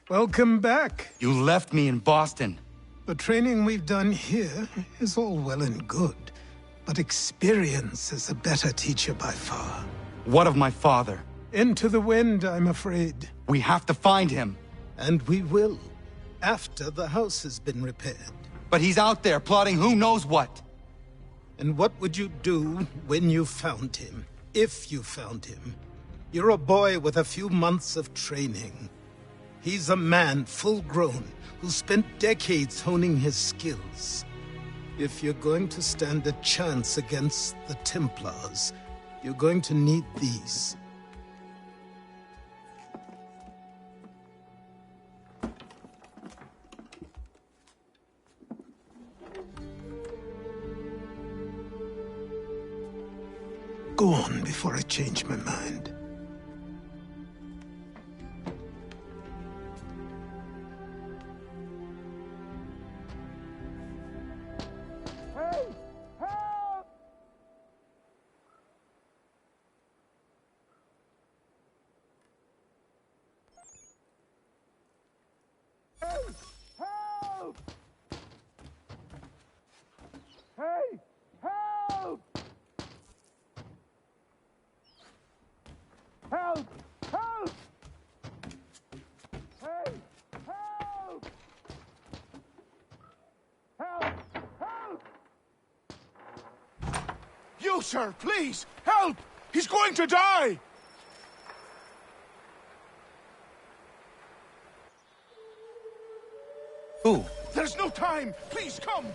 Welcome back. You left me in Boston. The training we've done here is all well and good, but experience is a better teacher by far. What of my father? Into the wind, I'm afraid. We have to find him. And we will, after the house has been repaired. But he's out there plotting who knows what. And what would you do when you found him? If you found him? You're a boy with a few months of training. He's a man, full-grown, who spent decades honing his skills. If you're going to stand a chance against the Templars, you're going to need these. Go on before I change my mind. Hey! Help! Hey! Help! Hey! Help! Help! Help! Hey! Help! Help! Help! You, sir, please! Help! He's going to die! Who? There's no time! Please, come!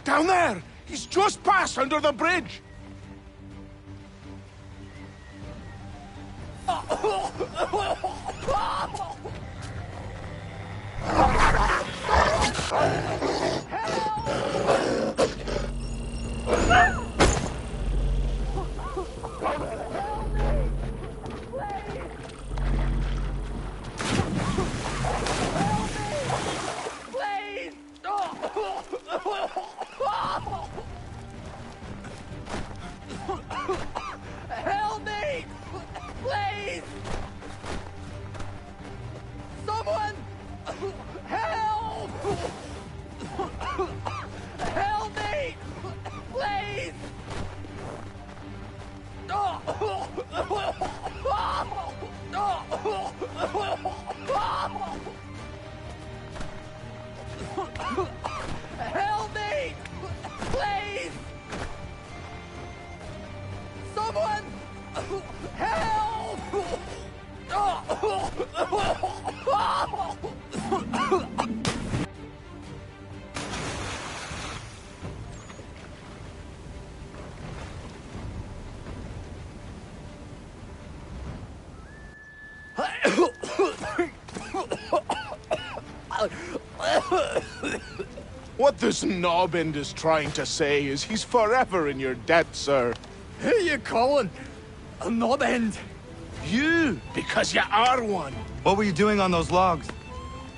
Down there! He's just passed under the bridge! Help me! Please! Someone! Help! Help me! Please! Help me! Please! Someone! Help! What this knobbend is trying to say is he's forever in your debt, sir. Who you calling? A knob end? You, because you are one. What were you doing on those logs?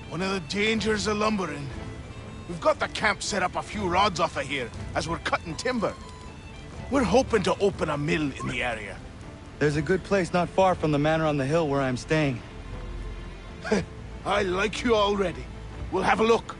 One of the dangers of lumbering. We've got the camp set up a few rods off of here, as we're cutting timber. We're hoping to open a mill in the area. There's a good place not far from the manor on the hill where I'm staying. I like you already. We'll have a look.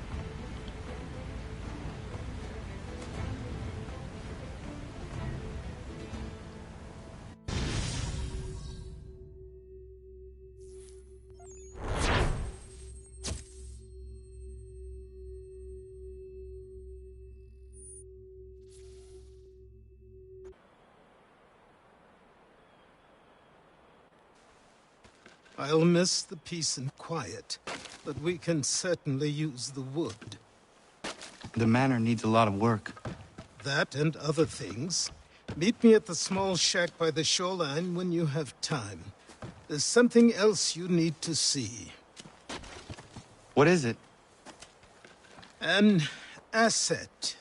I'll miss the peace and quiet, but we can certainly use the wood. The manor needs a lot of work. That and other things. Meet me at the small shack by the shoreline when you have time. There's something else you need to see. What is it? An asset.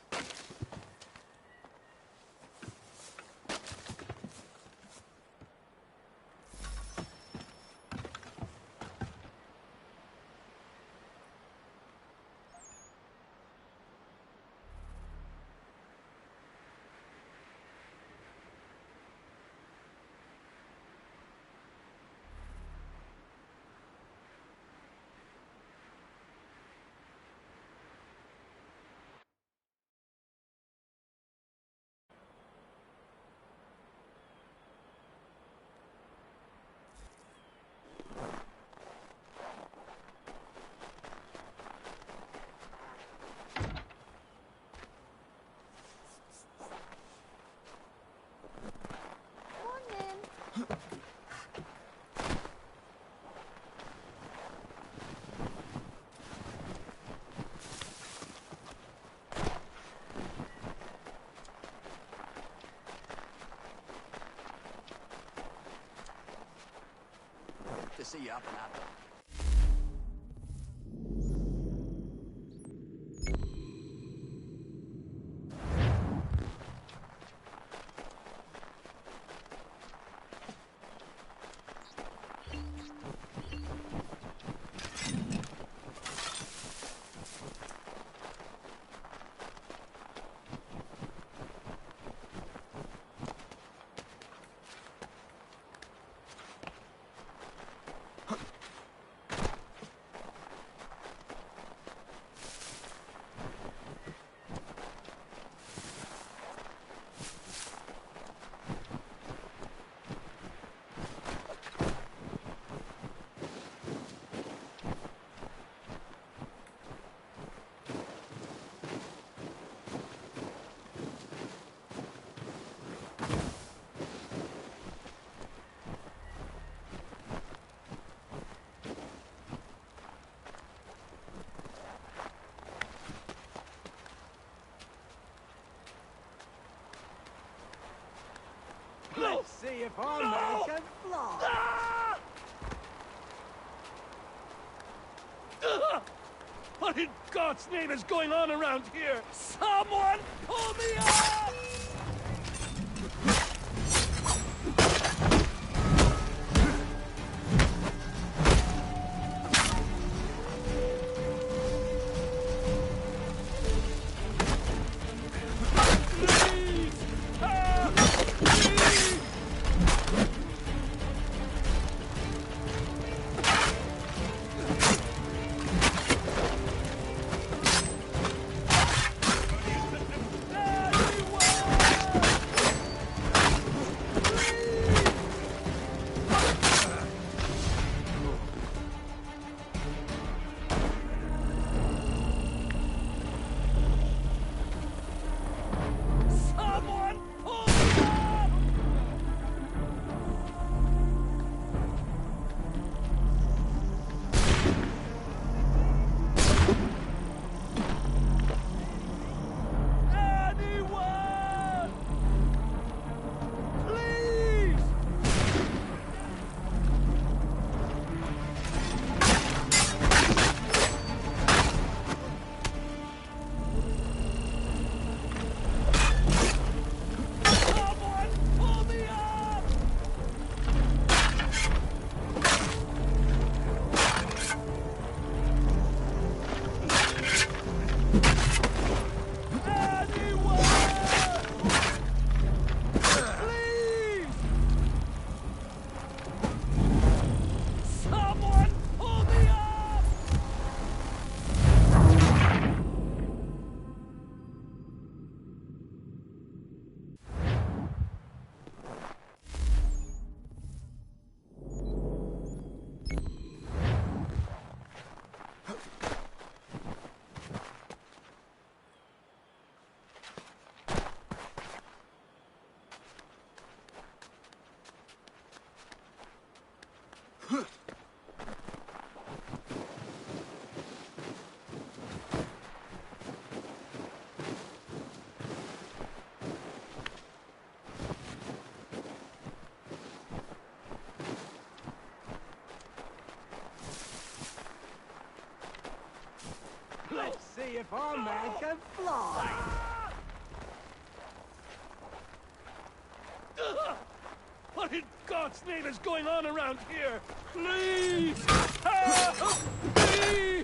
To see you up and up. Let's see if our man can fly. What in God's name is going on around here? Someone pull me up! See if our man can fly. What in God's name is going on around here? Please! Help me!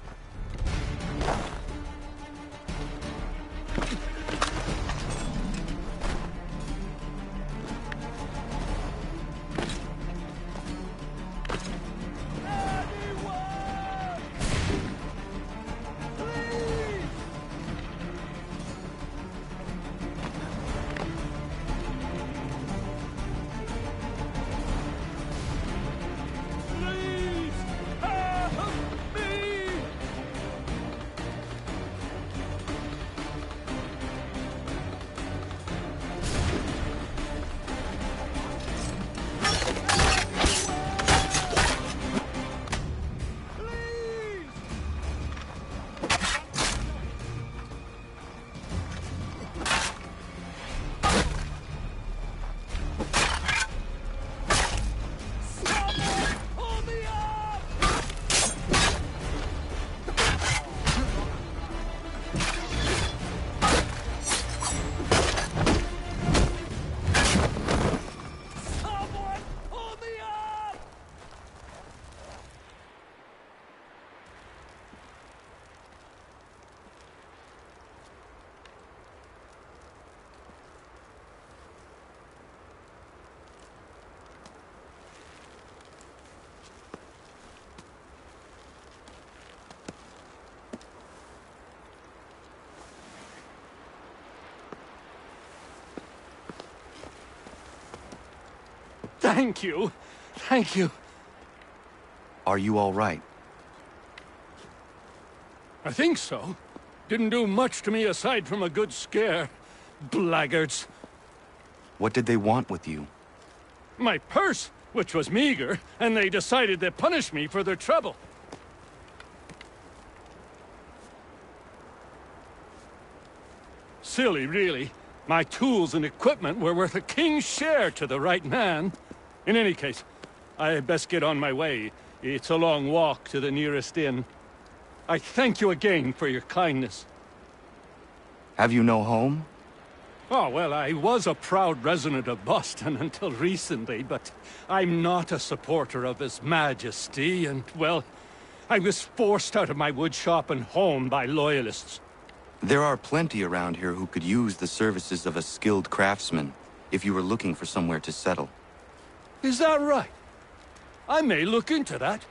Thank you. Thank you. Are you all right? I think so. Didn't do much to me aside from a good scare. Blackguards. What did they want with you? My purse, which was meager, and they decided to punish me for their trouble. Silly, really. My tools and equipment were worth a king's share to the right man. In any case, I had best get on my way. It's a long walk to the nearest inn. I thank you again for your kindness. Have you no home? Oh, well, I was a proud resident of Boston until recently, but I'm not a supporter of His Majesty, and, well, I was forced out of my woodshop and home by loyalists. There are plenty around here who could use the services of a skilled craftsman, if you were looking for somewhere to settle. Is that right? I may look into that.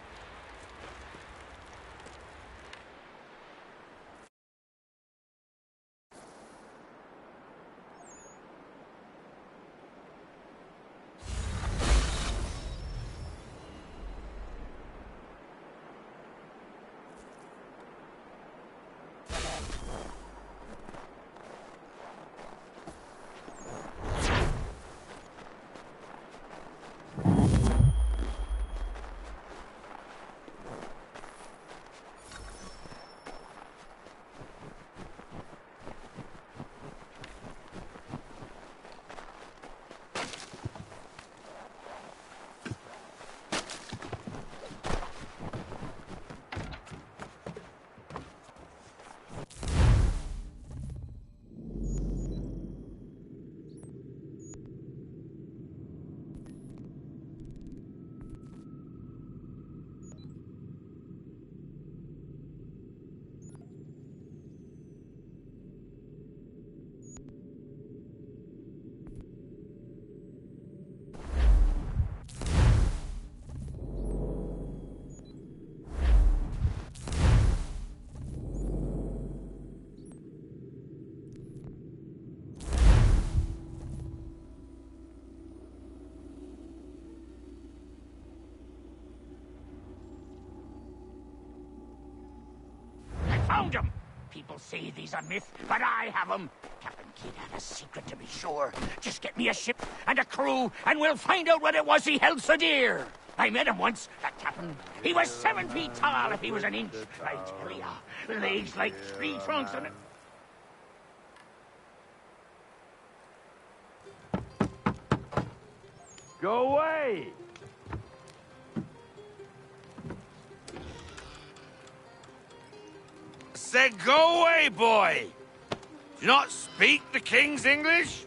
Found him! People say these a myth, but I have them. Captain Kidd had a secret, to be sure. Just get me a ship and a crew, and we'll find out what it was he held so dear. I met him once, that captain. He was 7 feet tall if he was an inch. I tell ya, legs like tree trunks and... Go away! said go away, boy! Do you not speak the King's English?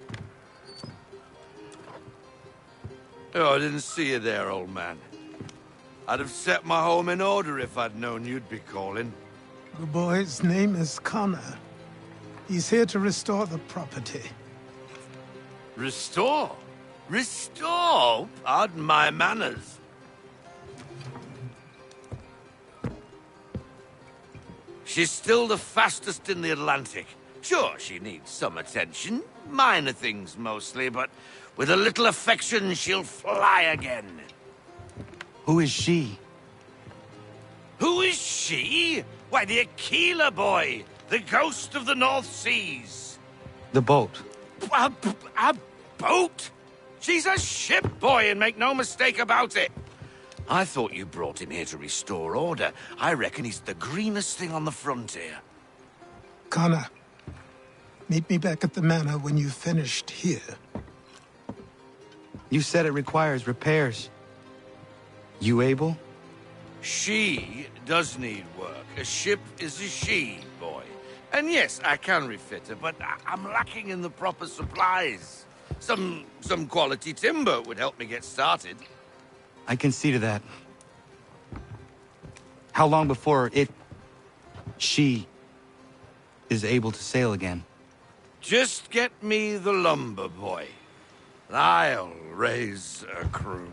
Oh, I didn't see you there, old man. I'd have set my home in order if I'd known you'd be calling. The boy's name is Connor. He's here to restore the property. Restore? Restore? Pardon my manners. She's still the fastest in the Atlantic. Sure, she needs some attention. Minor things mostly, but with a little affection, she'll fly again. Who is she? Who is she? Why, the Aquila boy, the ghost of the North Seas. The boat. A boat? She's a ship, boy, and make no mistake about it. I thought you brought him here to restore order. I reckon he's the greenest thing on the frontier. Connor, meet me back at the manor when you've finished here. You said it requires repairs. You able? She does need work. A ship is a she, boy. And yes, I can refit her, but I'm lacking in the proper supplies. Some quality timber would help me get started. I can see to that. How long before she is able to sail again? Just get me the lumber, boy. I'll raise a crew.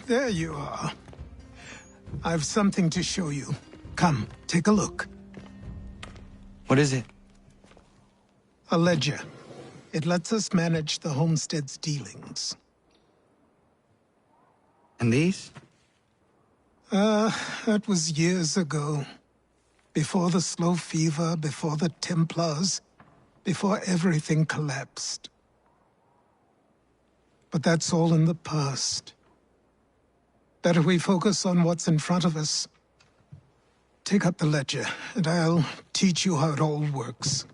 There you are. I've something to show you. Come, take a look. What is it? A ledger. It lets us manage the homestead's dealings. And these? That was years ago. Before the slow fever, before the Templars, before everything collapsed. But that's all in the past. Better we focus on what's in front of us. Take up the ledger, and I'll teach you how it all works.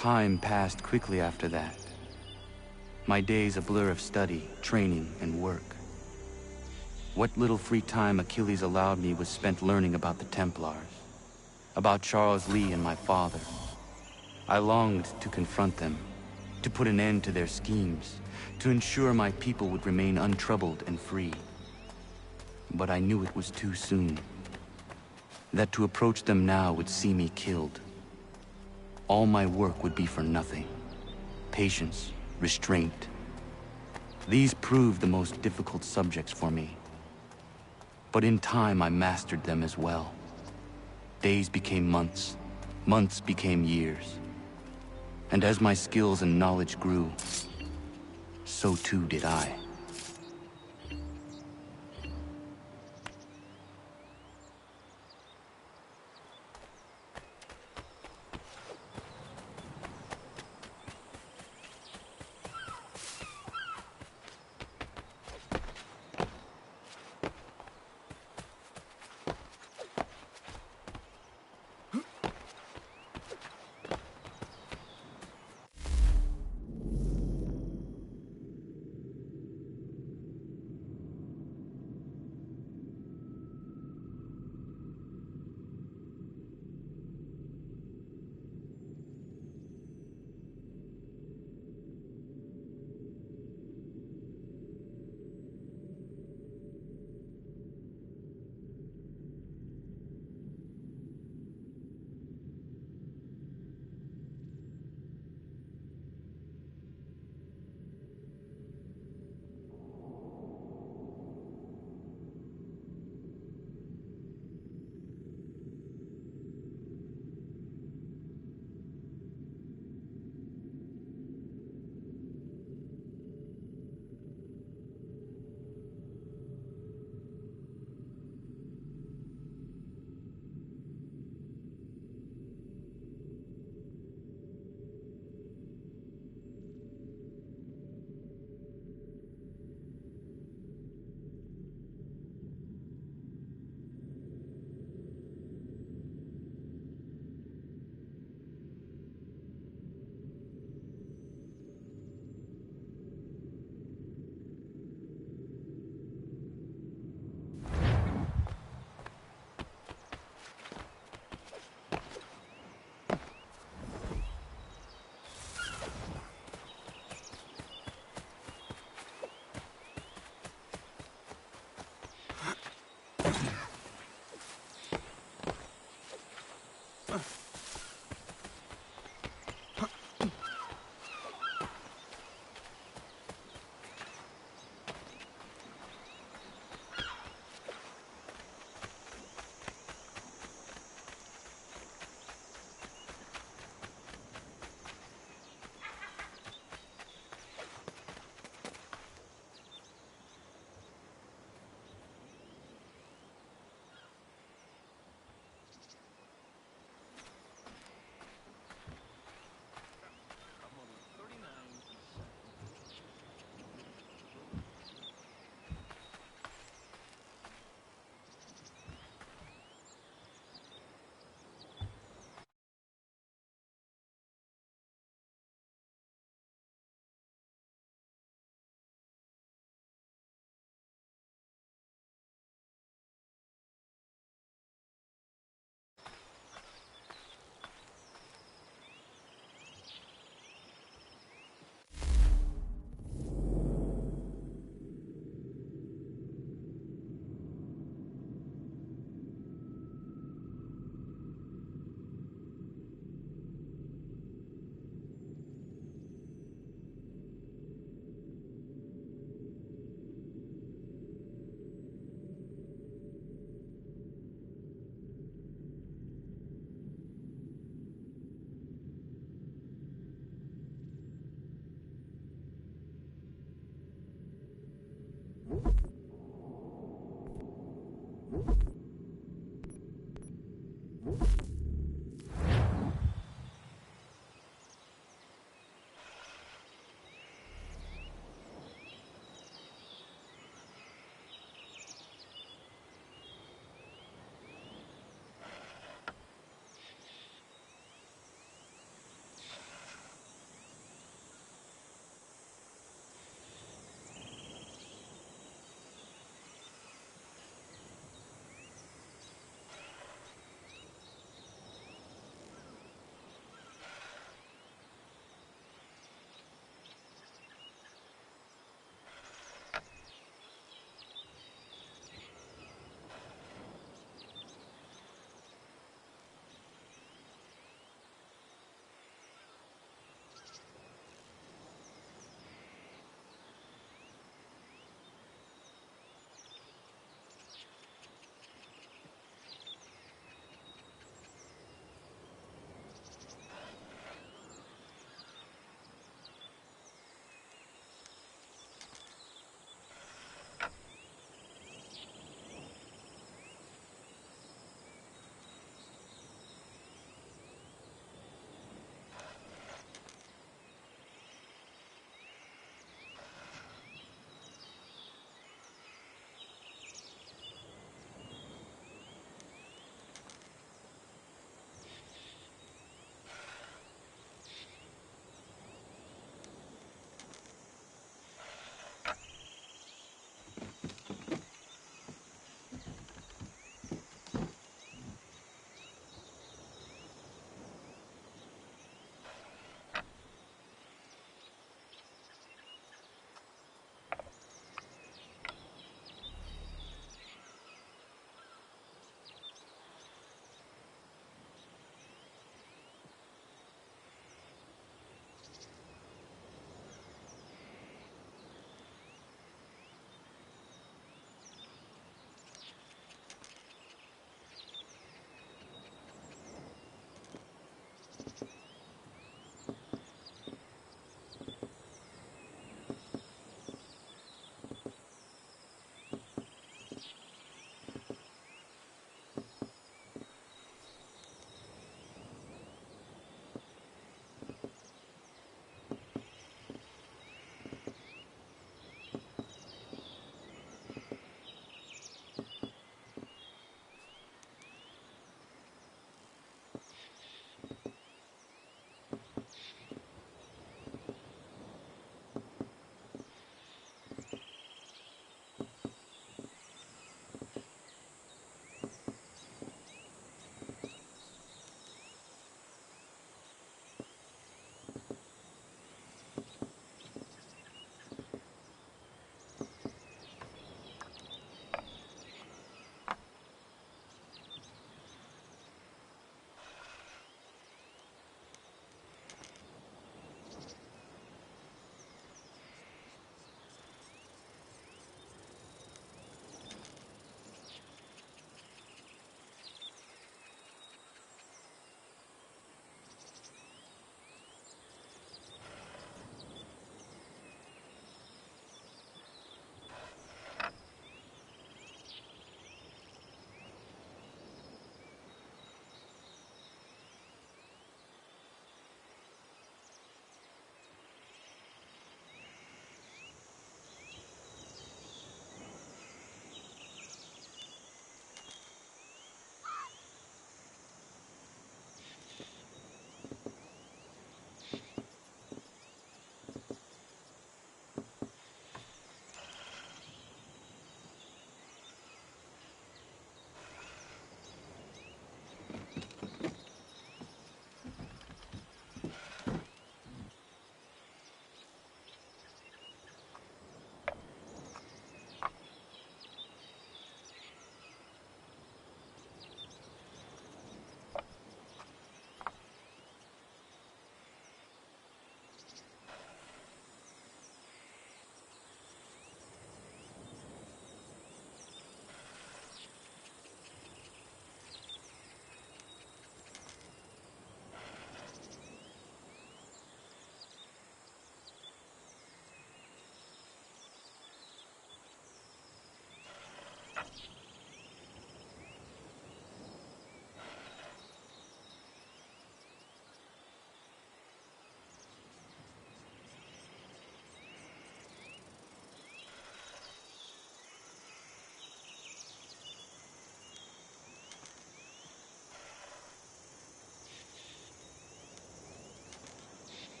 Time passed quickly after that. My days a blur of study, training, and work. What little free time Achilles allowed me was spent learning about the Templars, about Charles Lee and my father. I longed to confront them, to put an end to their schemes, to ensure my people would remain untroubled and free. But I knew it was too soon, that to approach them now would see me killed. All my work would be for nothing. Patience, restraint. These proved the most difficult subjects for me. But in time I mastered them as well. Days became months, months became years. And as my skills and knowledge grew, so too did I.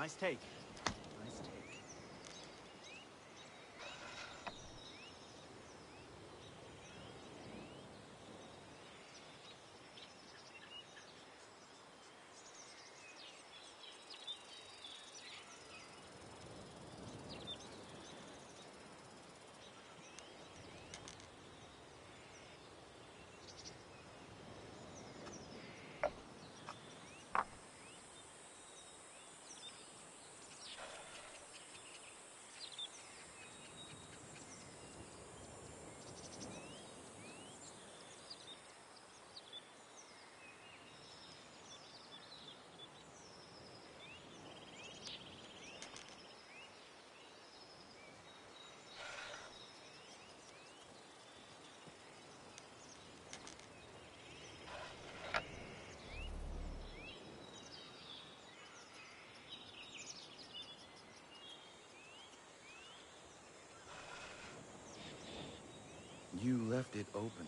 Nice take. Nice take. You left it open.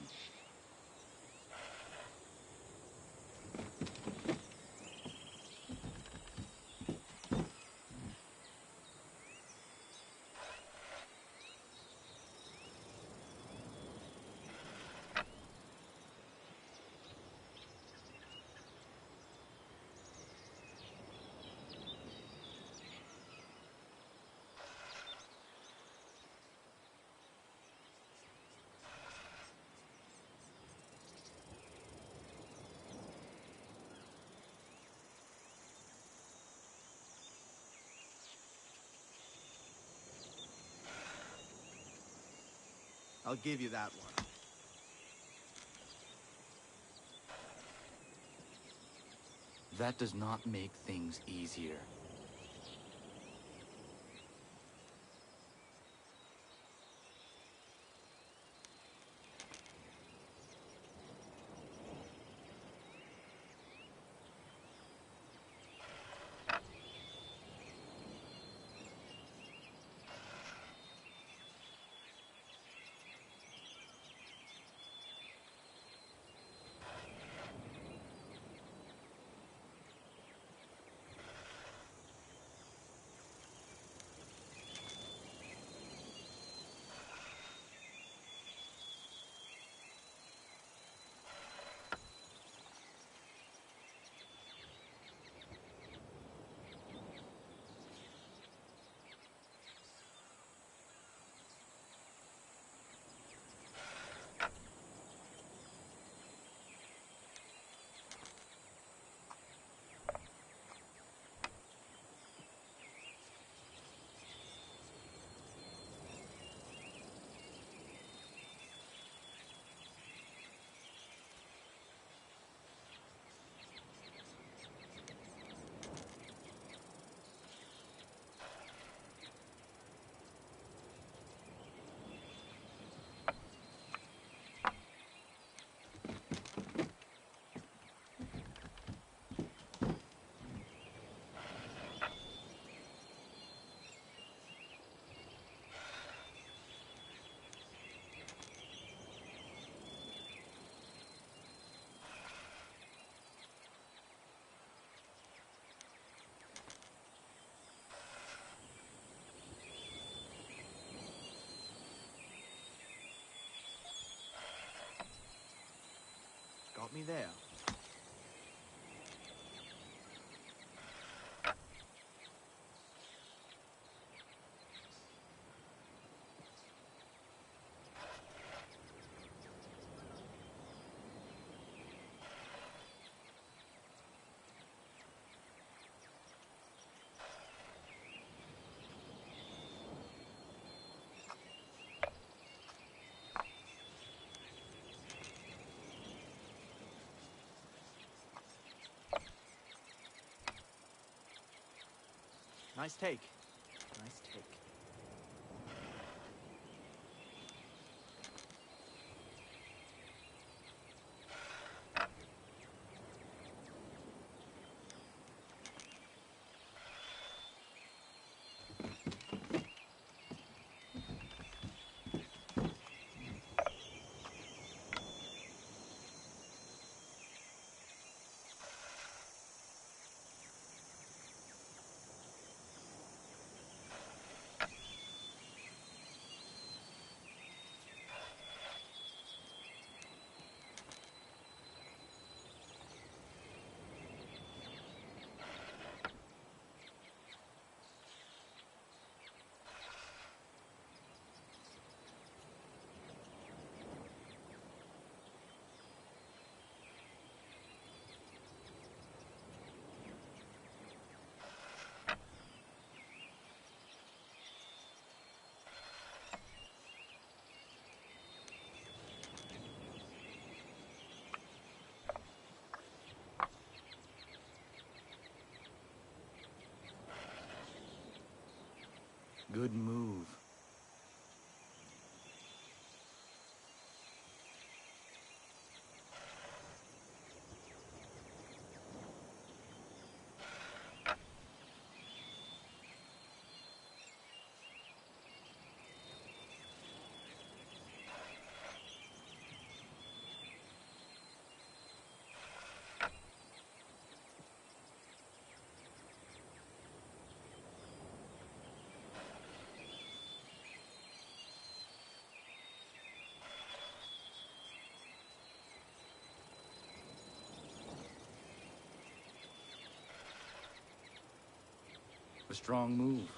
I'll give you that one. That does not make things easier. Got me there. Nice take. Nice take. Good move. A strong move.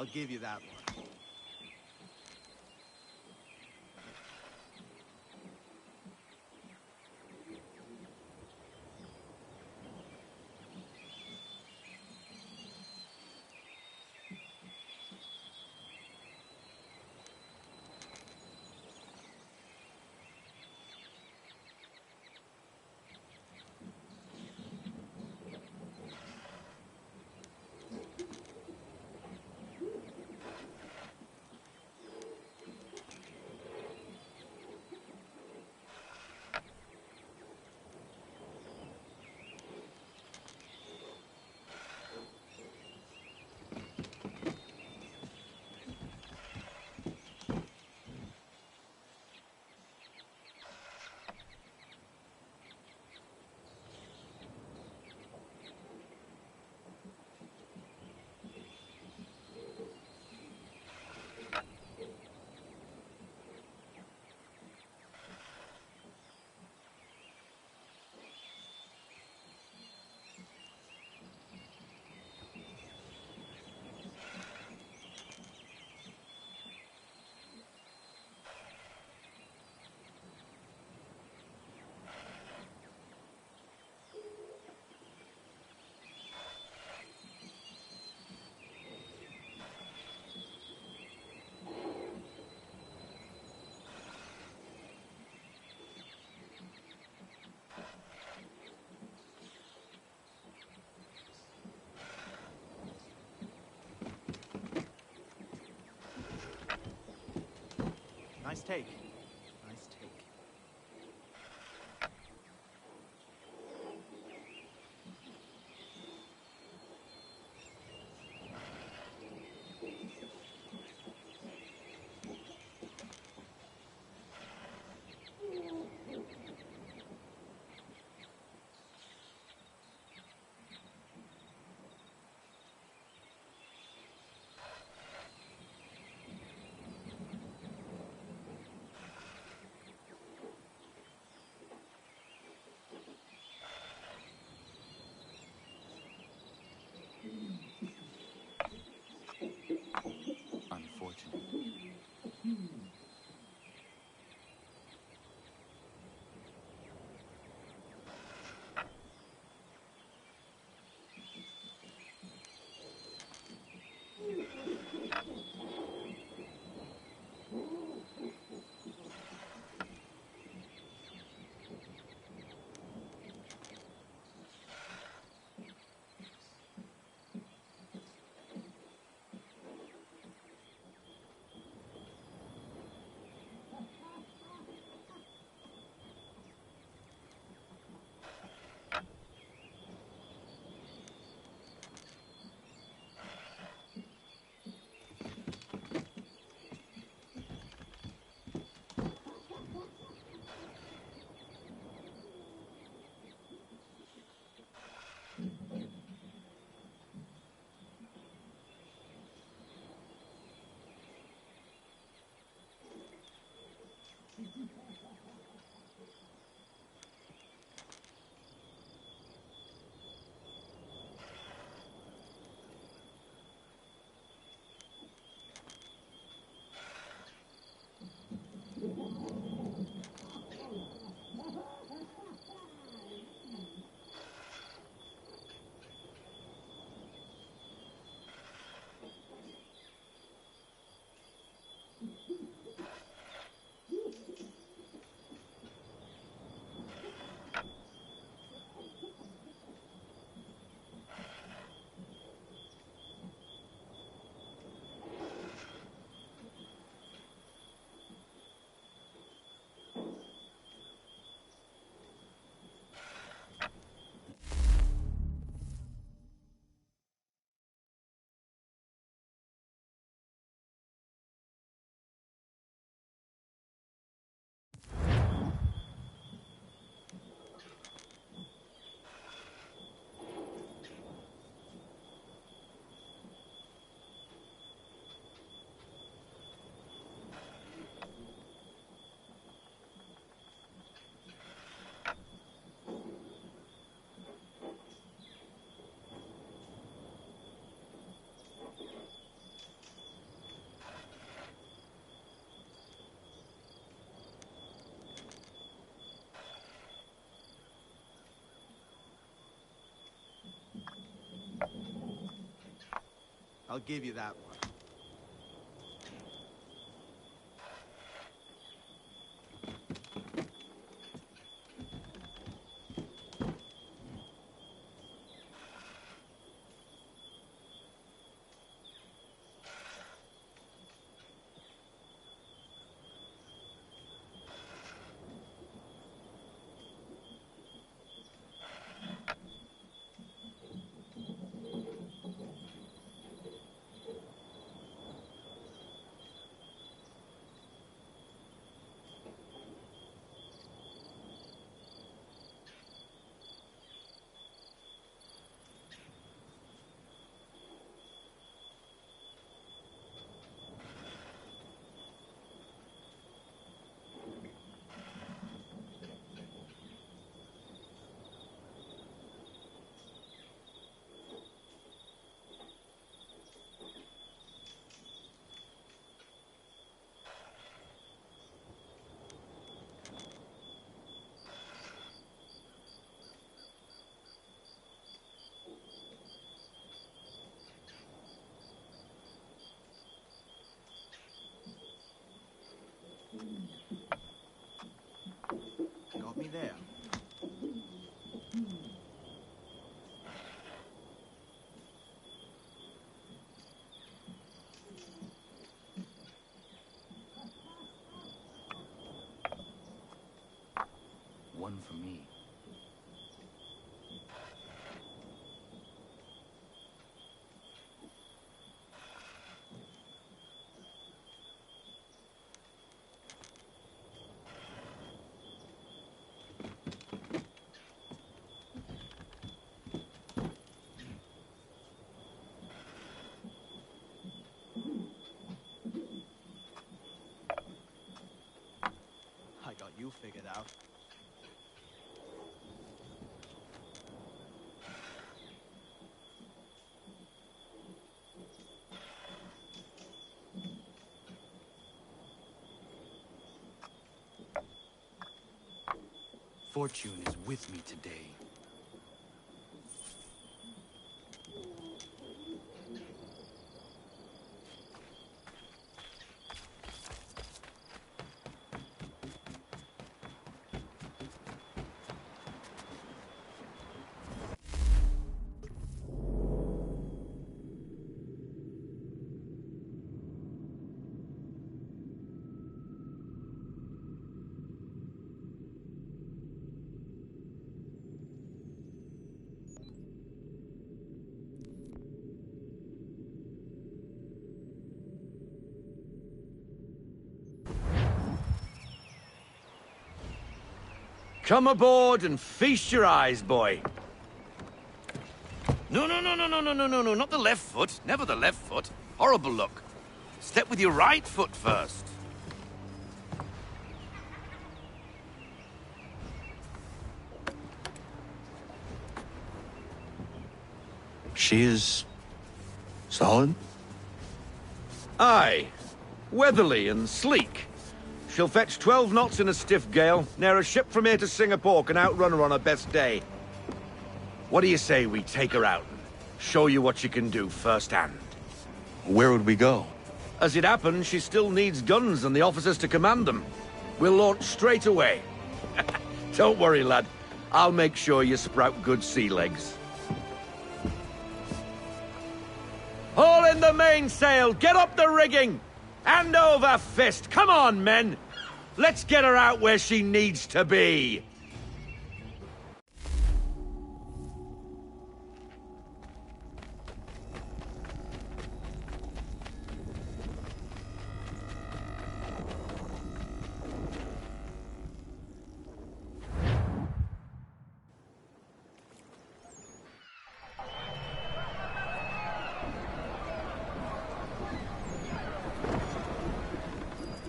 I'll give you that one. Nice take. Nice take. I'll give you that one. Got me there. One for me. I got you figured out. Fortune is with me today. Come aboard and feast your eyes, boy. No, not the left foot. Never the left foot. Horrible look. Step with your right foot first. She is solid? Aye. Weatherly and sleek. She'll fetch 12 knots in a stiff gale, ne'er a ship from here to Singapore can outrun her on her best day. What do you say we take her out and show you what she can do firsthand? Where would we go? As it happens, she still needs guns and the officers to command them. We'll launch straight away. Don't worry, lad. I'll make sure you sprout good sea legs. Haul in the mainsail! Get up the rigging! Hand over fist! Come on, men! Let's get her out where she needs to be!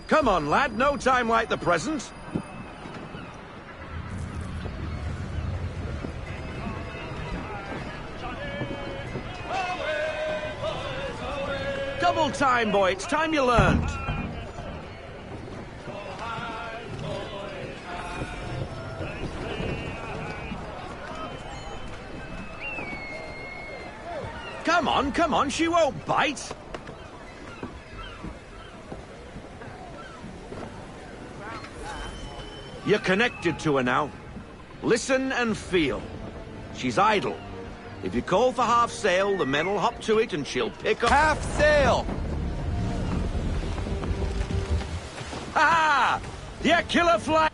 Come on, lad. No time like the present. Double time, boy. It's time you learned. come on, she won't bite. You're connected to her now. Listen and feel. She's idle. If you call for half sail, the men will hop to it and she'll pick up... Half sail! Ha! Yeah, killer flag!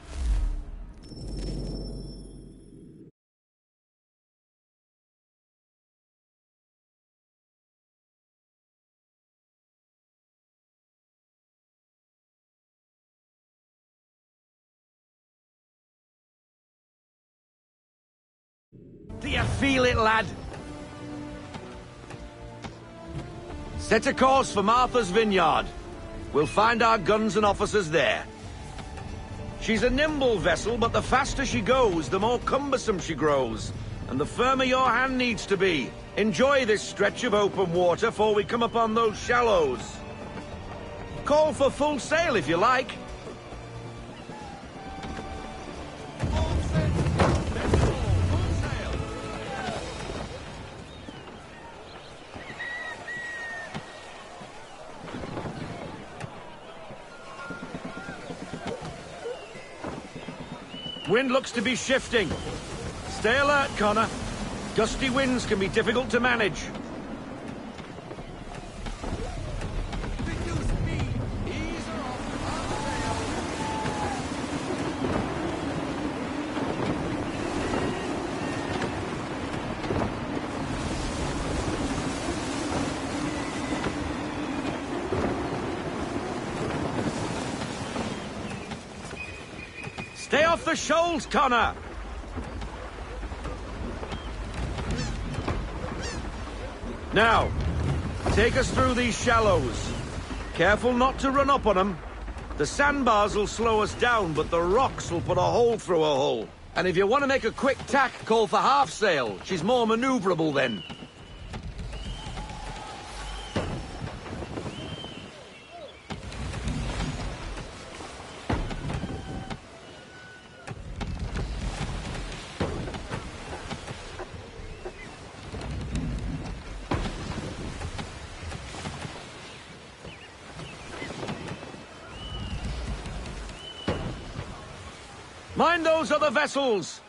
Do you feel it, lad? Set a course for Martha's Vineyard. We'll find our guns and officers there. She's a nimble vessel, but the faster she goes, the more cumbersome she grows. And the firmer your hand needs to be. Enjoy this stretch of open water before we come upon those shallows. Call for full sail if you like. Wind looks to be shifting. Stay alert, Connor. Gusty winds can be difficult to manage. Stay off the shoals, Connor! Now, take us through these shallows. Careful not to run up on them. The sandbars will slow us down, but the rocks will put a hole through a hull. And if you want to make a quick tack, call for half sail. She's more maneuverable then. Mind those other vessels!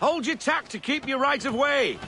Hold your tack to keep your right of way!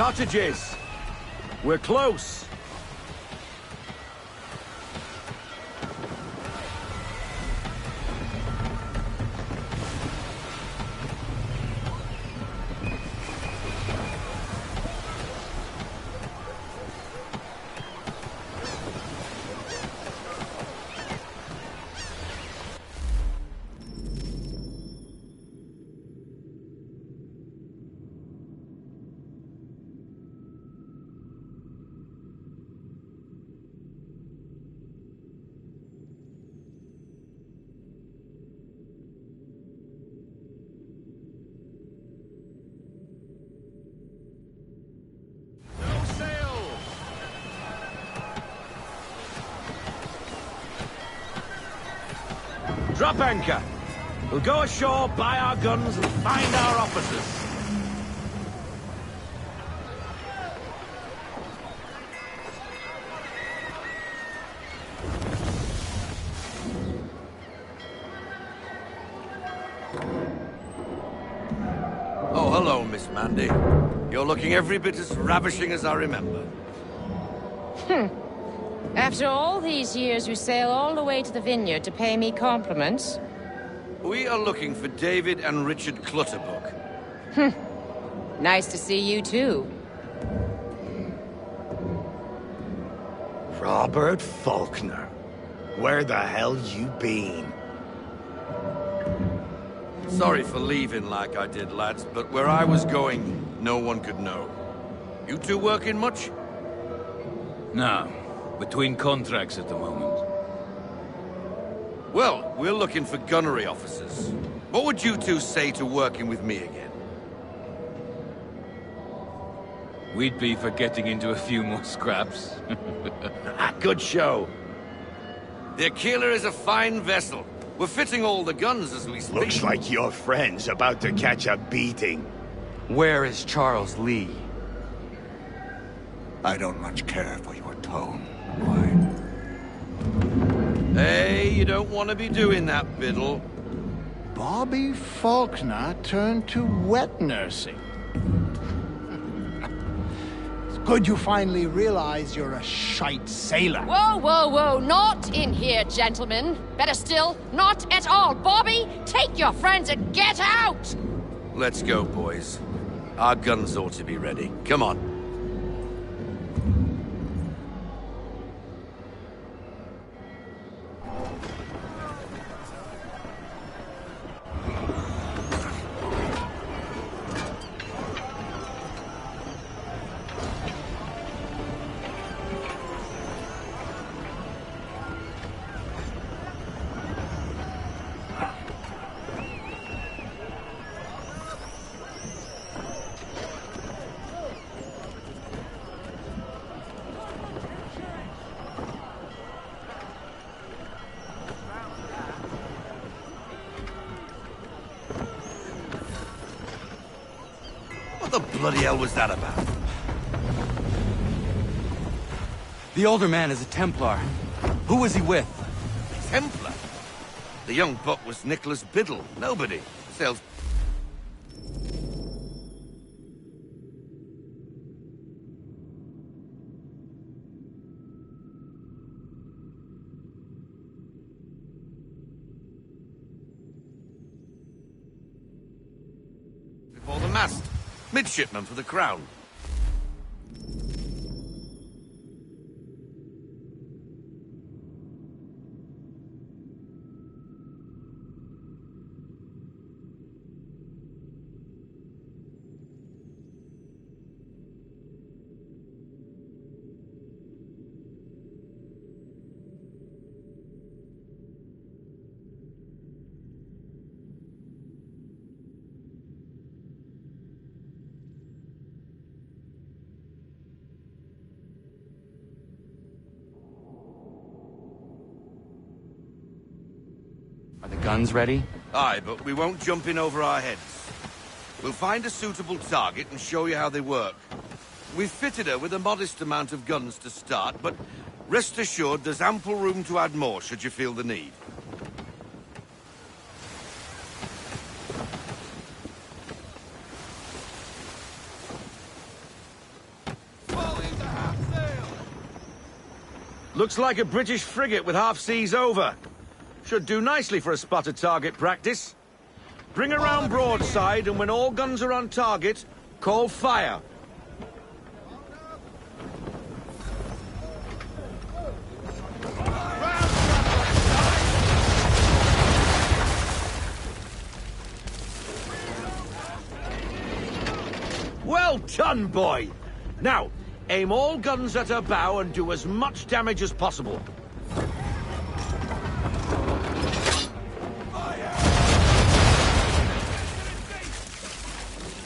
Cottages! We're close! Drop anchor. We'll go ashore, buy our guns, and find our officers. Oh, hello, Miss Mandy. You're looking every bit as ravishing as I remember. After all these years, you sail all the way to the vineyard to pay me compliments? We are looking for David and Richard Clutterbuck. Nice to see you, too. Robert Faulkner. Where the hell you been? Sorry for leaving like I did, lads, but where I was going, no one could know. You two working much? No. Between contracts at the moment. Well, we're looking for gunnery officers. What would you two say to working with me again? We'd be for getting into a few more scraps. Good show. The Aquila is a fine vessel. We're fitting all the guns as we speak. Looks like your friend's about to catch a beating. Where is Charles Lee? I don't much care for your tone. Hey, you don't want to be doing that, Biddle. Bobby Faulkner turned to wet nursing. It's good you finally realize you're a shite sailor. Whoa, whoa, whoa, not in here, gentlemen. Better still, not at all. Bobby, take your friends and get out! Let's go, boys. Our guns ought to be ready. Come on. What the bloody hell was that about? The older man is a Templar. Who was he with? Templar? The young buck was Nicholas Biddle. Nobody. Sails... before the mast. Midshipman for the Crown. Are the guns ready? Aye, but we won't jump in over our heads. We'll find a suitable target and show you how they work. We've fitted her with a modest amount of guns to start, but rest assured there's ample room to add more should you feel the need. Looks like a British frigate with half seas over. Should do nicely for a spotted target practice. Bring around broadside, and when all guns are on target, call fire. Well done, boy! Now, aim all guns at her bow and do as much damage as possible.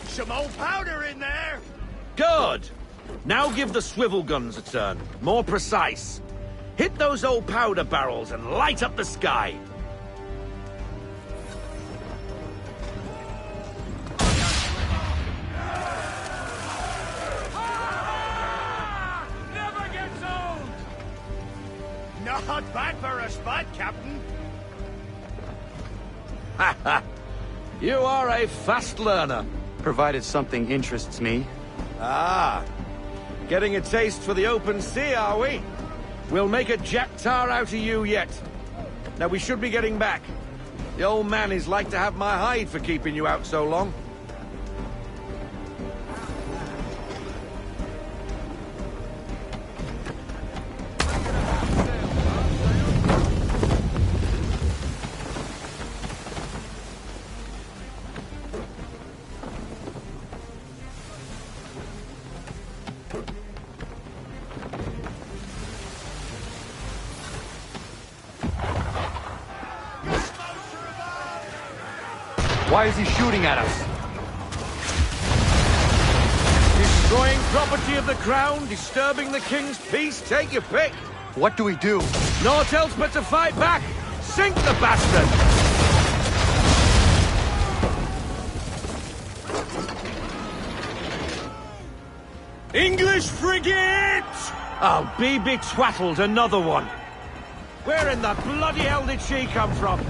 Some old powder in there! Good! Now give the swivel guns a turn. More precise. Hit those old powder barrels and light up the sky. a spot, Captain. Ha ha! You are a fast learner. Provided something interests me. Ah, getting a taste for the open sea, are we? We'll make a jack tar out of you yet. Now we should be getting back. The old man is like to have my hide for keeping you out so long. Why is he shooting at us? Destroying property of the crown, disturbing the king's peace, take your pick. What do we do? Naught else but to fight back. Sink the bastard! English frigate! I'll be betwattled, another one. Where in the bloody hell did she come from?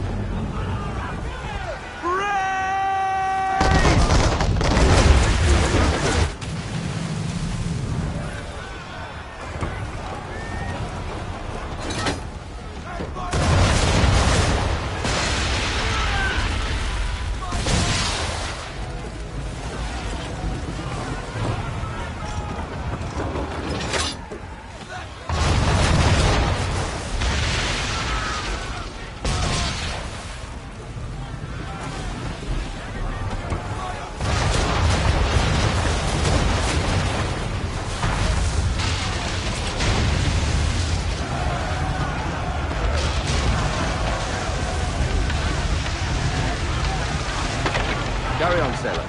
Carry on, sailor.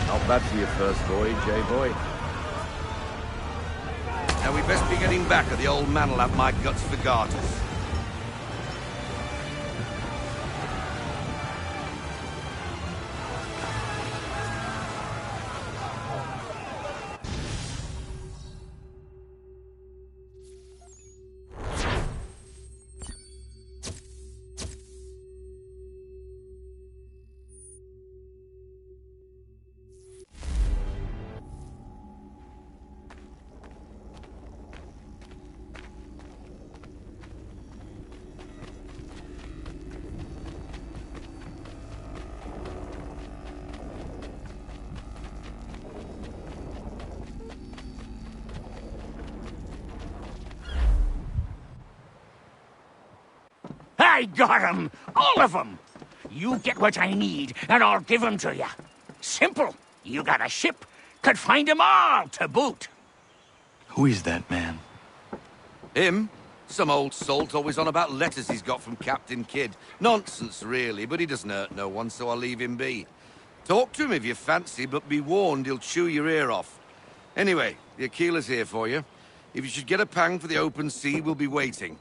Not bad for your first voyage, eh, boy? Now we best be getting back, or the old man'll have my guts for garters. I got 'em! All of 'em! You get what I need, and I'll give 'em to you. Simple. You got a ship, could find 'em all to boot. Who is that man? Him? Some old salt always on about letters he's got from Captain Kidd. Nonsense, really, but he doesn't hurt no one, so I'll leave him be. Talk to him if you fancy, but be warned he'll chew your ear off. Anyway, the Aquila's here for you. If you should get a pang for the open sea, we'll be waiting.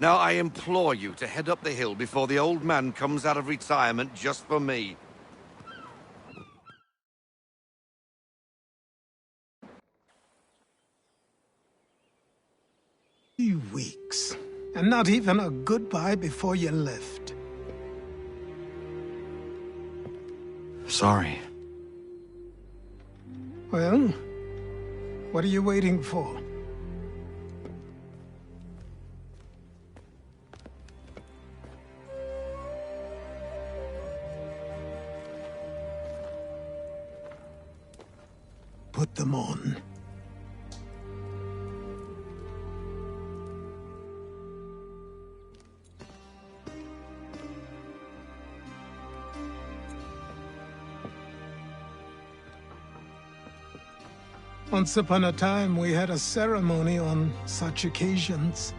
Now, I implore you to head up the hill before the old man comes out of retirement just for me. 3 weeks, and not even a goodbye before you left. Sorry. Well, what are you waiting for? Put them on. Once upon a time, we had a ceremony on such occasions.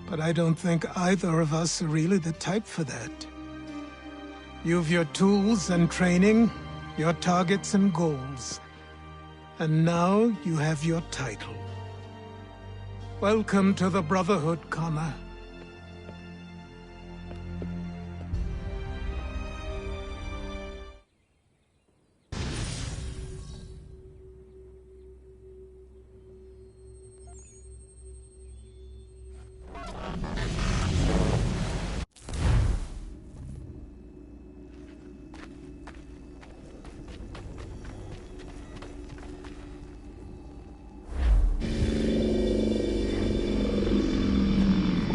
But I don't think either of us are really the type for that. You've your tools and training, your targets and goals. And now you have your title. Welcome to the Brotherhood, Connor.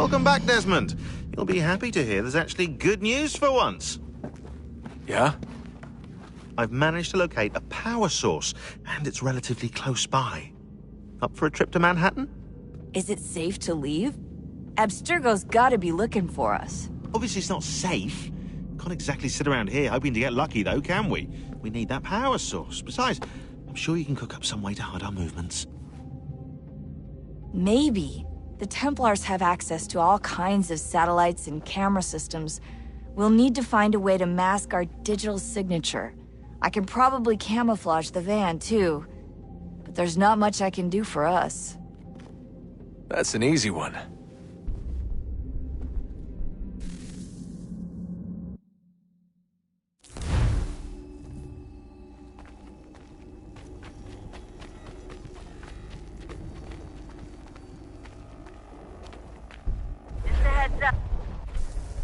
Welcome back, Desmond. You'll be happy to hear there's actually good news for once. Yeah? I've managed to locate a power source, and it's relatively close by. Up for a trip to Manhattan? Is it safe to leave? Abstergo's gotta be looking for us. Obviously it's not safe. Can't exactly sit around here hoping to get lucky, though, can we? We need that power source. Besides, I'm sure you can cook up some way to hide our movements. Maybe. The Templars have access to all kinds of satellites and camera systems. We'll need to find a way to mask our digital signature. I can probably camouflage the van, too. But there's not much I can do for us. That's an easy one.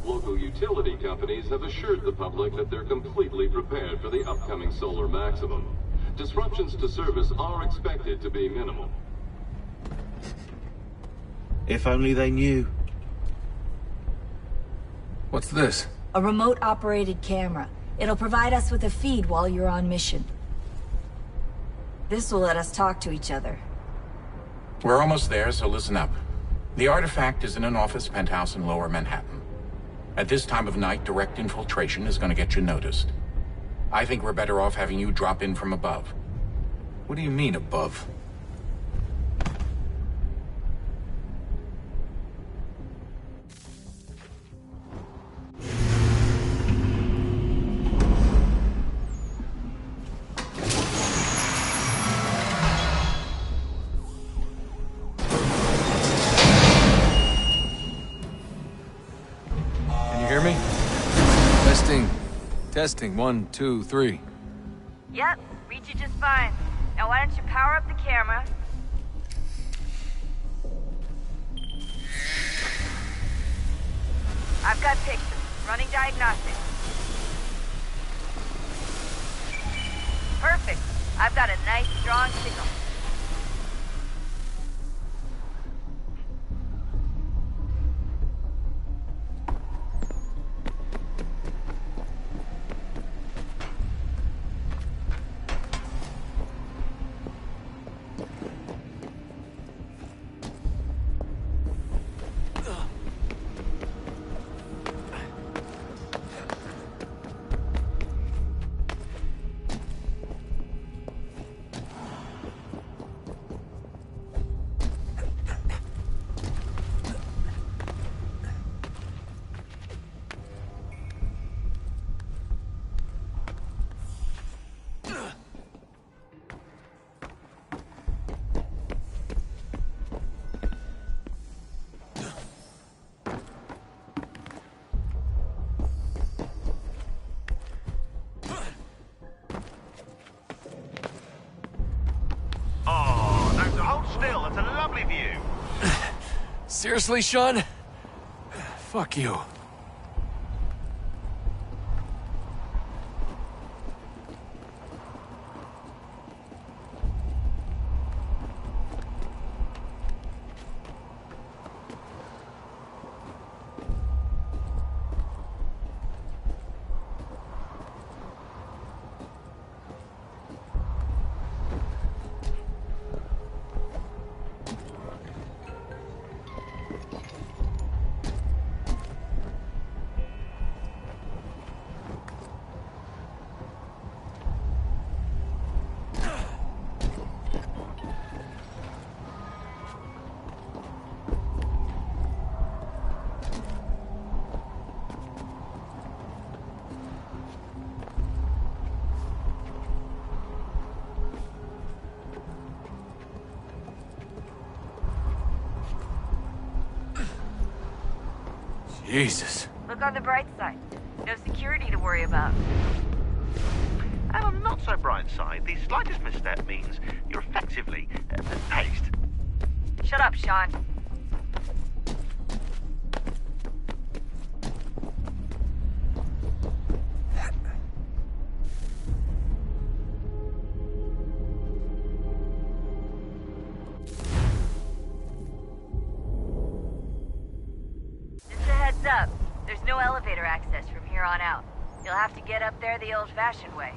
Local utility companies have assured the public that they're completely prepared for the upcoming solar maximum. Disruptions to service are expected to be minimal. If only they knew. What's this? A remote-operated camera. It'll provide us with a feed while you're on mission. This will let us talk to each other. We're almost there, so listen up. The artifact is in an office penthouse in Lower Manhattan. At this time of night, direct infiltration is going to get you noticed. I think we're better off having you drop in from above. What do you mean, above? Testing, 1, 2, 3. Yep, read you just fine. Now why don't you power up the camera? I've got pictures. Running diagnostics. Perfect. I've got a nice, strong signal. Seriously, Sean? Fuck you. Jesus. Look on the bright side. No security to worry about. And on the not-so-bright side, the slightest misstep means you're effectively paced. Shut up, Sean. You'll have to get up there the old-fashioned way.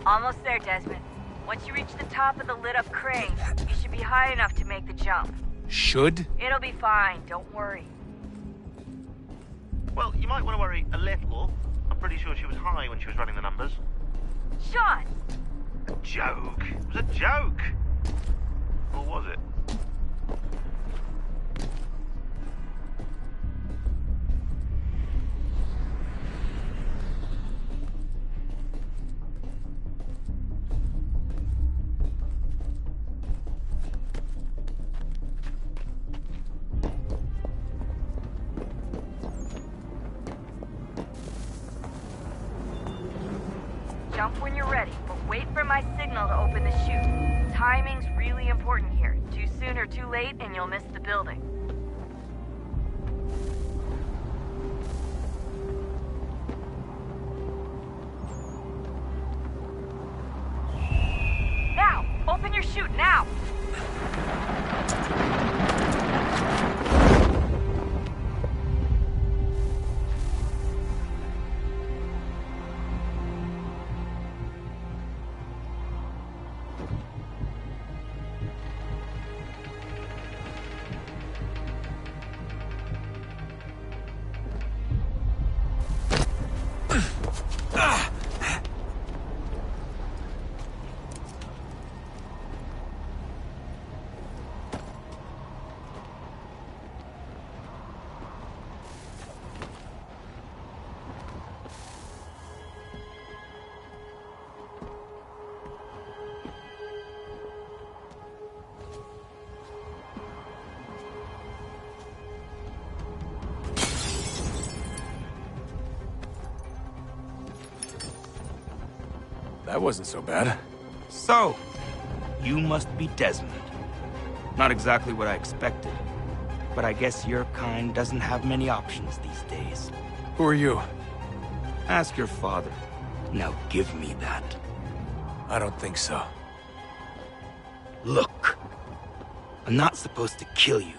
Almost there, Desmond. Once you reach the top of the lit-up crane, you should be high enough to make the jump. Should? It'll be fine, don't worry. Well, you might want to worry a little. I'm pretty sure she was high when she was running the numbers. Sean! A joke. It was a joke. Or was it? Jump when you're ready, but wait for my signal to open the chute. Timing's really important here. Too soon or too late, and you'll miss the building. Now! Open your chute, now! That wasn't so bad. So, you must be Desmond. Not exactly what I expected, but I guess your kind doesn't have many options these days. Who are you? Ask your father. Now give me that. I don't think so. Look, I'm not supposed to kill you,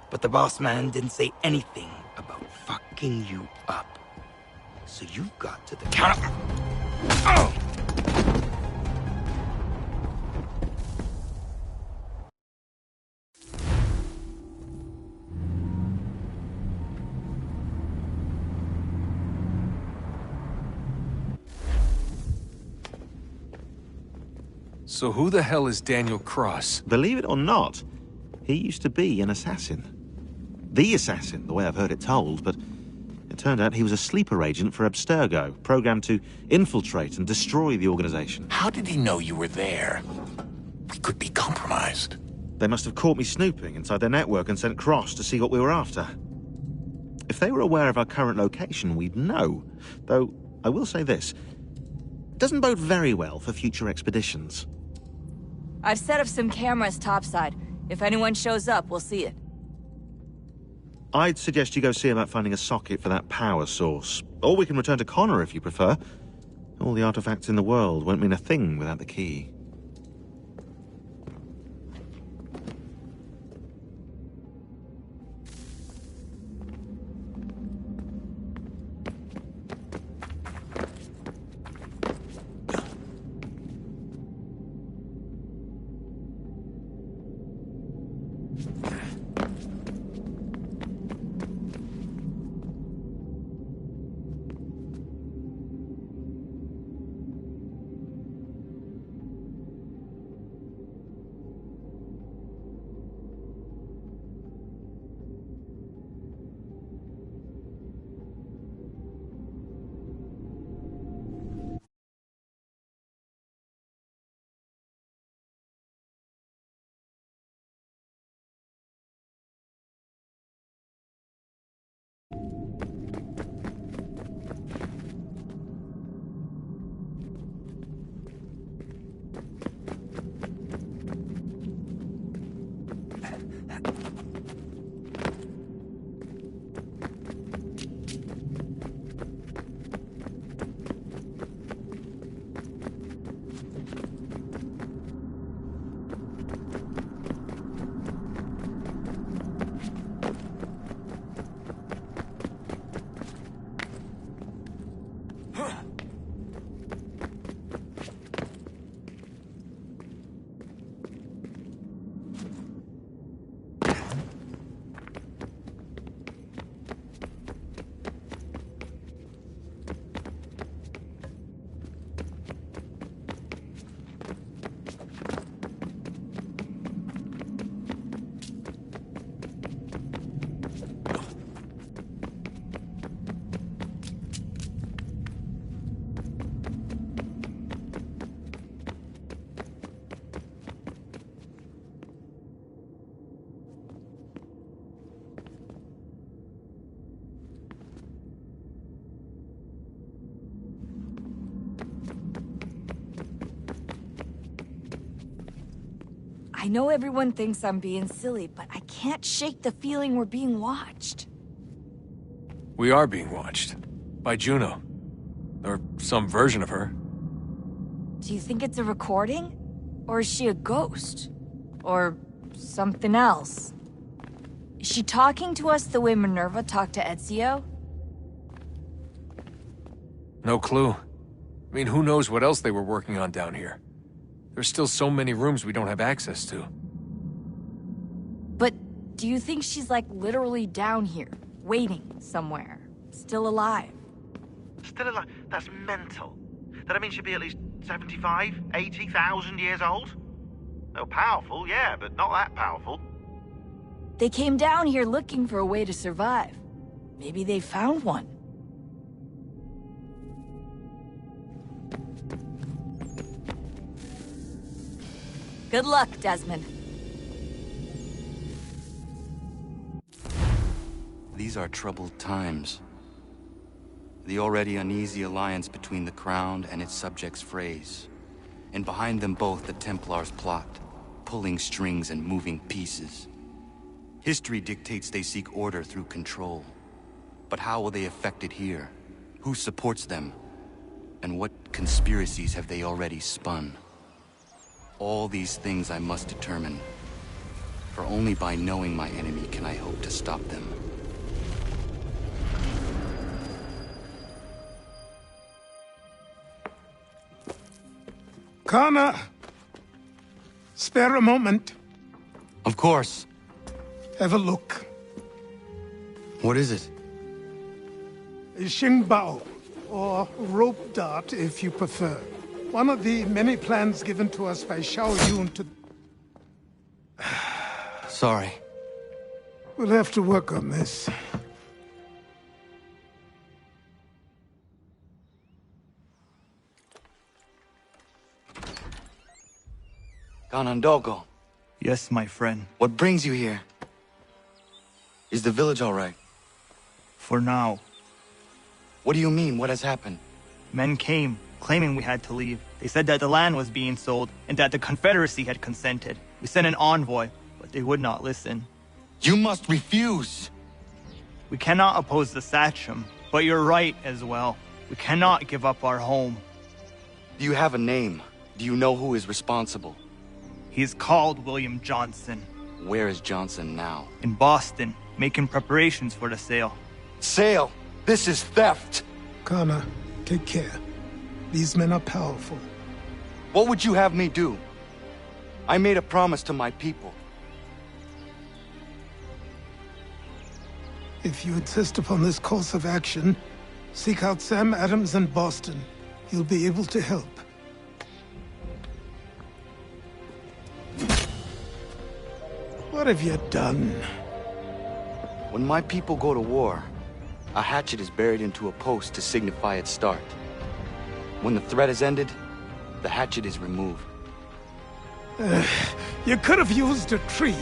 but the boss man didn't say anything about fucking you up. So you've got to the counter. Oh! So who the hell is Daniel Cross? Believe it or not, he used to be an assassin. The assassin, the way I've heard it told, but it turned out he was a sleeper agent for Abstergo, programmed to infiltrate and destroy the organization. How did he know you were there? We could be compromised. They must have caught me snooping inside their network and sent Cross to see what we were after. If they were aware of our current location, we'd know. Though, I will say this, it doesn't bode very well for future expeditions. I've set up some cameras topside. If anyone shows up, we'll see it. I'd suggest you go see about finding a socket for that power source. Or we can return to Connor if you prefer. All the artifacts in the world won't mean a thing without the key. I know everyone thinks I'm being silly, but I can't shake the feeling we're being watched. We are being watched. By Juno. Or some version of her. Do you think it's a recording? Or is she a ghost? Or something else? Is she talking to us the way Minerva talked to Ezio? No clue. I mean, who knows what else they were working on down here? There's still so many rooms we don't have access to. But do you think she's like literally down here, waiting somewhere, still alive? Still alive? That's mental. That means she'd be at least 75, 80,000 years old? Oh, powerful, yeah, but not that powerful. They came down here looking for a way to survive. Maybe they found one. Good luck, Desmond. These are troubled times. The already uneasy alliance between the Crown and its subjects frays. And behind them both the Templars plot, pulling strings and moving pieces. History dictates they seek order through control. But how will they affect it here? Who supports them? And what conspiracies have they already spun? All these things I must determine. For only by knowing my enemy can I hope to stop them. Connor! Spare a moment. Of course. Have a look. What is it? A Xingbao, or rope dart if you prefer. One of the many plans given to us by Xiao Yun to... Sorry. We'll have to work on this. Ganondogo. Yes, my friend. What brings you here? Is the village all right? For now. What do you mean? What has happened? Men came, claiming we had to leave. They said that the land was being sold, and that the Confederacy had consented. We sent an envoy, but they would not listen. You must refuse! We cannot oppose the Sachem, but you're right as well. We cannot give up our home. Do you have a name? Do you know who is responsible? He's called William Johnson. Where is Johnson now? In Boston, making preparations for the sale. Sale? This is theft! Connor, take care. These men are powerful. What would you have me do? I made a promise to my people. If you insist upon this course of action, seek out Sam Adams in Boston. He'll be able to help. What have you done? When my people go to war, a hatchet is buried into a post to signify its start. When the threat is ended, the hatchet is removed. You could have used a tree.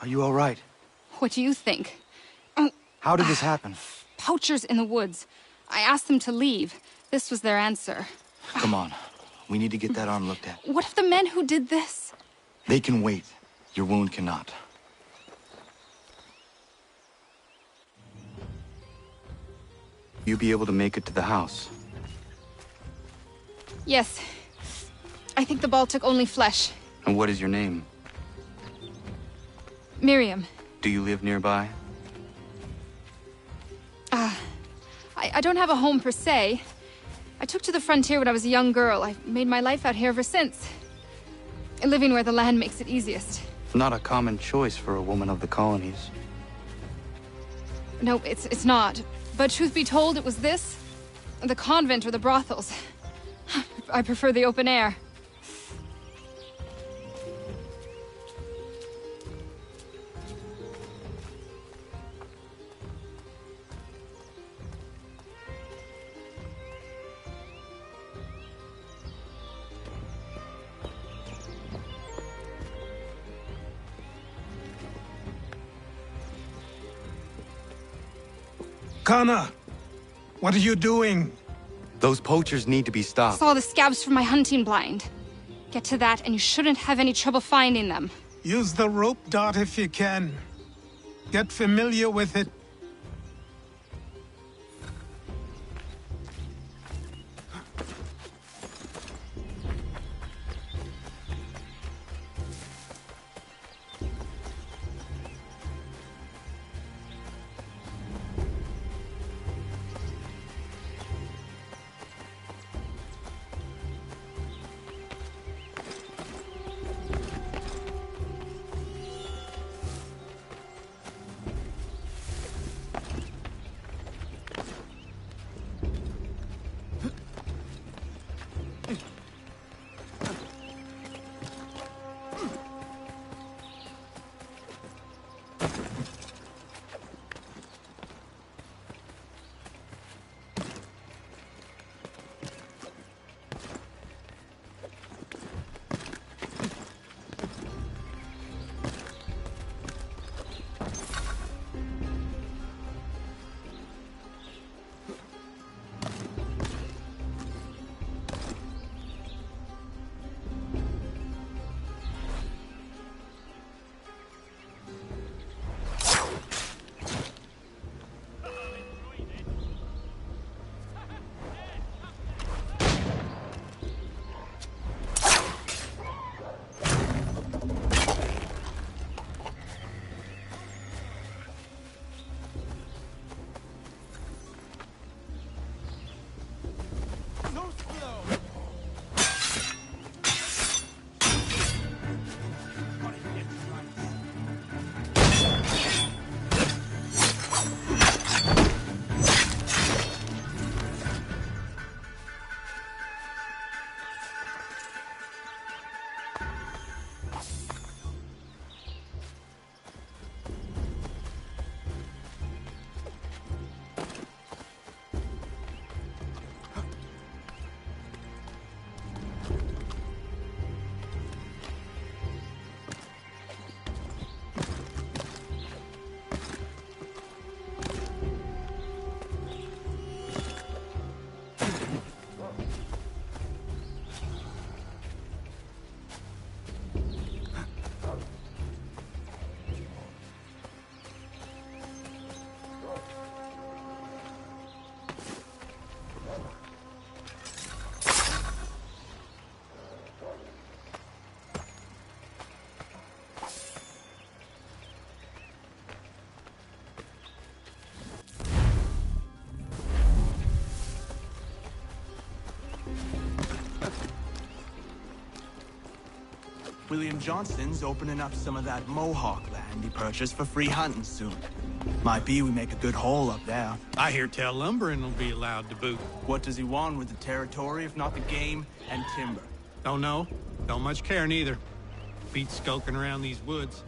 Are you all right? What do you think? How did this happen? Poachers in the woods. I asked them to leave. This was their answer. Come on. We need to get that arm looked at. What if the men who did this? They can wait. Your wound cannot. You be able to make it to the house? Yes. I think the ball took only flesh. And what is your name? Miriam. Do you live nearby? I don't have a home per se. I took to the frontier when I was a young girl. I've made my life out here ever since. Living where the land makes it easiest. Not a common choice for a woman of the colonies. No, it's not. But truth be told, it was this, the convent or the brothels. I prefer the open air. Kana, what are you doing? Those poachers need to be stopped. Saw the scabs from my hunting blind. Get to that, and you shouldn't have any trouble finding them. Use the rope dart if you can. Get familiar with it. William Johnston's opening up some of that Mohawk land he purchased for free hunting soon. Might be we make a good haul up there. I hear tell lumbering will be allowed to boot. What does he want with the territory if not the game and timber? Don't know. Don't much care neither. Beats skulking around these woods.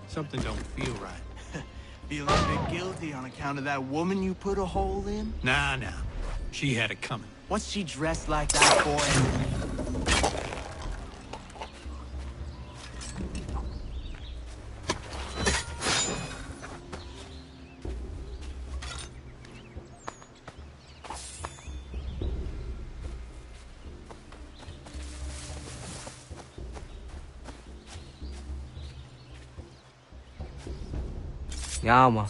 Something don't feel right. Feeling a bit guilty on account of that woman you put a hole in? Nah. She had it coming. What's she dressed like that for? Ja, man.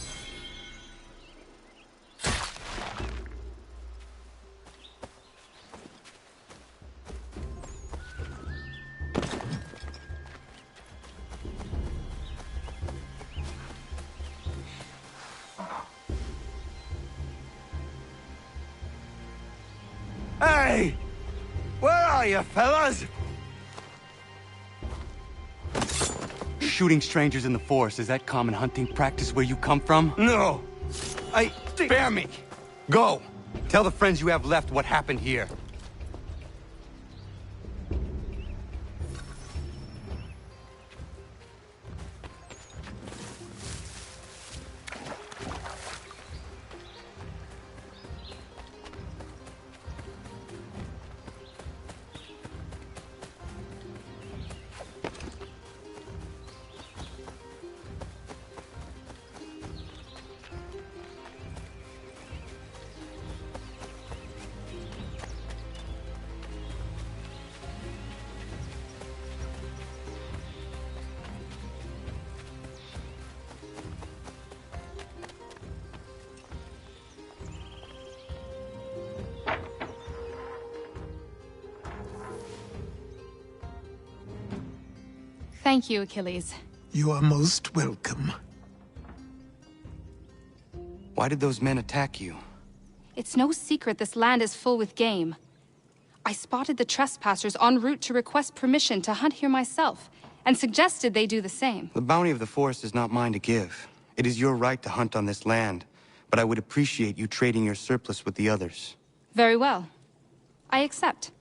Hey! Where are you, fellas? Shooting strangers in the forest, is that common hunting practice where you come from? No! Spare me! Go! Tell the friends you have left what happened here. Thank you, Achilles. You are most welcome. Why did those men attack you? It's no secret this land is full with game. I spotted the trespassers en route to request permission to hunt here myself, and suggested they do the same. The bounty of the forest is not mine to give. It is your right to hunt on this land, but I would appreciate you trading your surplus with the others. Very well. I accept.